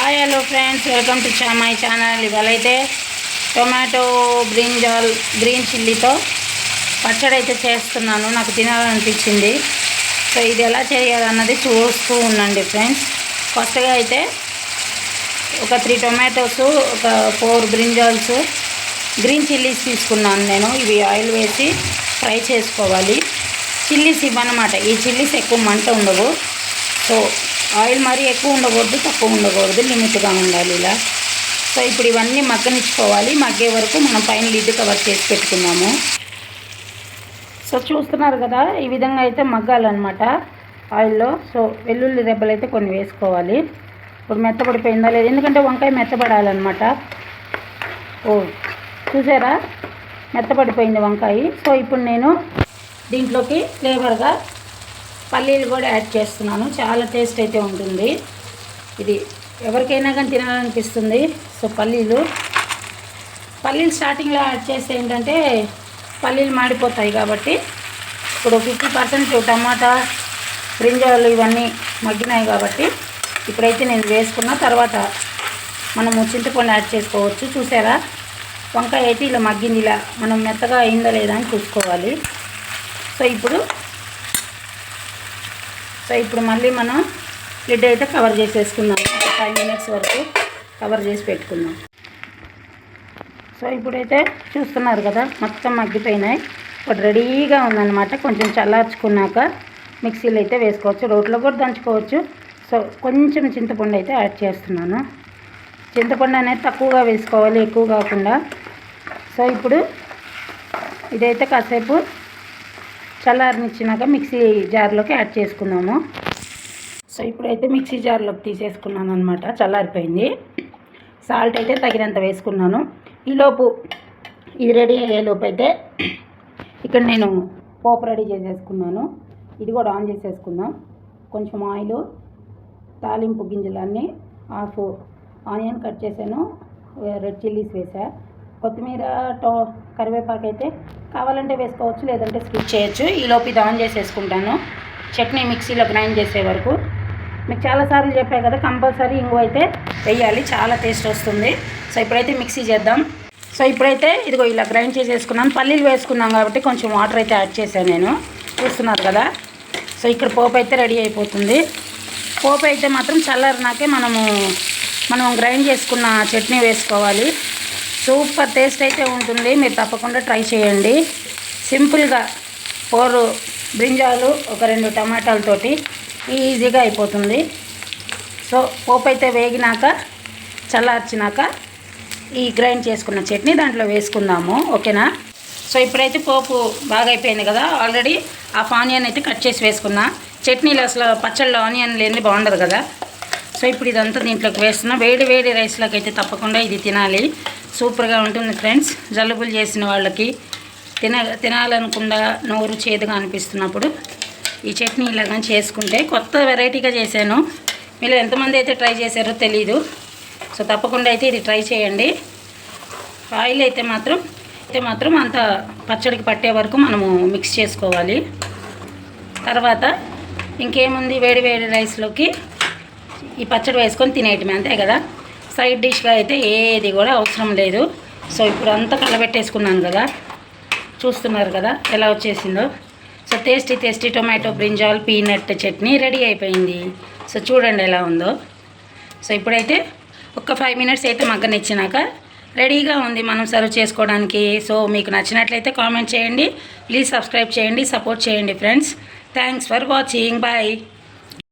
Hi hello friends, welcome to my channel. ఇవాళ అయితే tomato brinjal green చిల్లీతో పచ్చడి అయితే చేస్తున్నాను. నాకు తినాలనిపించింది. సో ఇది ఎలా చేయాలన్నది చూస్తూ ఉండండి ఫ్రెండ్స్. ఫస్ట్గా అయితే ఒక 3 టొమాటోస్, ఒక 4 బ్రింజాల్స్, గ్రీన్ చిల్లీస్ తీసుకున్నాను నేను. ఇవి ఆయిల్ వేసి ఫ్రై చేసుకోవాలి. చిల్లీస్ ఇవ్వనమాట. ఈ చిల్లీస్ ఎక్కువ మంట ఉండవు. సో ఆయిల్ మరీ ఎక్కువ ఉండకూడదు, తక్కువ ఉండకూడదు, లిమిట్గా ఉండాలి ఇలా. సో ఇప్పుడు ఇవన్నీ మగ్గనిచ్చుకోవాలి. మగ్గే వరకు మనం పైన లిడ్ కవర్ చేసి పెట్టుకున్నాము. సో చూస్తున్నారు కదా, ఈ విధంగా అయితే మగ్గాలన్నమాట ఆయిల్లో. సో వెల్లుల్లి రెబ్బలు అయితే కొన్ని వేసుకోవాలి. ఇప్పుడు మెత్తపడిపోయిందా లేదు, ఎందుకంటే వంకాయ మెత్తపడాలన్నమాట. చూసారా, మెత్తపడిపోయింది వంకాయ. సో ఇప్పుడు నేను దీంట్లోకి ఫ్లేవర్గా పల్లీలు కూడా యాడ్ చేస్తున్నాను. చాలా టేస్ట్ అయితే ఉంటుంది. ఇది ఎవరికైనా కానీ తినాలనిపిస్తుంది. సో పల్లీలు స్టార్టింగ్లో యాడ్ చేస్తే ఏంటంటే పల్లీలు మాడిపోతాయి. కాబట్టి ఇప్పుడు 50% టమాటా, బ్రింజాలు ఇవన్నీ మగ్గినాయి. కాబట్టి ఇప్పుడైతే నేను వేసుకున్న తర్వాత మనము చింతపండు యాడ్ చేసుకోవచ్చు. చూసారా, వంకాయ అయితే ఇలా మగ్గింది. ఇలా మనం మెత్తగా అయిందా లేదా అని చూసుకోవాలి. సో ఇప్పుడు మళ్ళీ మనం లిడ్ అయితే కవర్ చేసేసుకుందాం. 5 minutes వరకు కవర్ చేసి పెట్టుకుందాం. సో ఇప్పుడైతే చూస్తున్నారు కదా, మొత్తం మగ్గిపోయినాయి. ఇప్పుడు రెడీగా ఉందన్నమాట. కొంచెం చల్లార్చుకున్నాక మిక్సీలో అయితే వేసుకోవచ్చు, రోట్లో కూడా దంచుకోవచ్చు. సో కొంచెం చింతపండు అయితే యాడ్ చేస్తున్నాను. చింతపండు అనేది తక్కువగా వేసుకోవాలి, ఎక్కువ కాకుండా. సో ఇప్పుడు ఇదైతే కాసేపు చల్లారనిచ్చినాక మిక్సీ జార్లోకి యాడ్ చేసుకుందాము. సో ఇప్పుడైతే మిక్సీ జార్లోకి తీసేసుకున్నాను అనమాట. చల్లారిపోయింది. సాల్ట్ అయితే తగినంత వేసుకున్నాను. ఈలోపు ఇది రెడీ అయ్యేలోపు అయితే ఇక్కడ నేను పోపు రెడీ చేసేసుకున్నాను. ఇది కూడా ఆన్ చేసేసుకుందాం. కొంచెం ఆయిల్, తాలింపు గింజలన్నీ, హాఫ్ ఆనియన్ కట్ చేశాను, రెడ్ చిల్లీస్ వేసా, కొత్తిమీర, కరివేపాకు అయితే కావాలంటే వేసుకోవచ్చు, లేదంటే స్కిప్ చేయొచ్చు. ఈలోపు ఇది ఆన్ చేసేసుకుంటాను. చట్నీ మిక్సీలో గ్రైండ్ చేసే వరకు. మీకు చాలాసార్లు చెప్పాను కదా, కంపల్సరీ ఇంగువ అయితే వేయాలి, చాలా టేస్ట్ వస్తుంది. సో ఇప్పుడైతే మిక్సీ చేద్దాం. సో ఇప్పుడైతే ఇదిగో ఇలా గ్రైండ్ చేసేసుకున్నాను. పల్లీలు వేసుకున్నాం కాబట్టి కొంచెం వాటర్ అయితే యాడ్ చేశాను నేను. చూస్తున్నారు కదా. సో ఇక్కడ పోపు అయితే రెడీ అయిపోతుంది. పోపు అయితే మాత్రం చల్లారినాకే మనం గ్రైండ్ చేసుకున్న చట్నీ వేసుకోవాలి. సూపర్ టేస్ట్ అయితే ఉంటుంది. మీరు తప్పకుండా ట్రై చేయండి. సింపుల్గా 4 బ్రింజాలు, ఒక 2 టమాటాలతోటి ఈజీగా అయిపోతుంది. సో పోపు అయితే వేగినాక, చల్లార్చినాక ఈ గ్రైండ్ చేసుకున్న చట్నీ దాంట్లో వేసుకుందాము. ఓకేనా. సో ఇప్పుడైతే పోపు బాగా అయిపోయింది కదా. ఆల్రెడీ హాఫ్ ఆనియన్ అయితే కట్ చేసి వేసుకున్నా. చట్నీలో అసలు పచ్చళ్ళలో ఆనియన్ లేని బాగుండదు కదా. సో ఇప్పుడు ఇదంతా దీంట్లోకి వేస్తున్నా. వేడి రైస్లోకి అయితే తప్పకుండా ఇది తినాలి. సూపర్గా ఉంటుంది ఫ్రెండ్స్. జలుబులు చేసిన వాళ్ళకి, తినాలనుకుండా నోరు చేదుగా అనిపిస్తున్నప్పుడు ఈ చట్నీ ఇలాగా చేసుకుంటే, కొత్త వెరైటీగా చేశాను. మీరు ఎంతమంది అయితే ట్రై చేశారో తెలీదు. సో తప్పకుండా అయితే ఇది ట్రై చేయండి. ఆయిల్ అయితే మాత్రం అంత పచ్చడికి పట్టే వరకు మనము మిక్స్ చేసుకోవాలి. తర్వాత ఇంకేముంది, వేడి రైస్లోకి ఈ పచ్చడి వేసుకొని తినేయటమే, అంతే కదా. సైడ్ డిష్గా అయితే ఏది కూడా అవసరం లేదు. సో ఇప్పుడు అంతా కలబెట్టేసుకున్నాను కదా, చూస్తున్నారు కదా ఎలా వచ్చేసిందో. So tasty tomato brinjal peanut chutney ready అయిపోయింది. సో చూడండి ఎలా ఉందో. సో ఇప్పుడైతే ఒక 5 minutes అయితే మగ్గనిచ్చినాక రెడీగా ఉంది మనం సర్వ్ చేసుకోవడానికి. సో మీకు నచ్చినట్లయితే కామెంట్ చేయండి, ప్లీజ్ సబ్స్క్రైబ్ చేయండి, సపోర్ట్ చేయండి friends. Thanks for watching. Bye.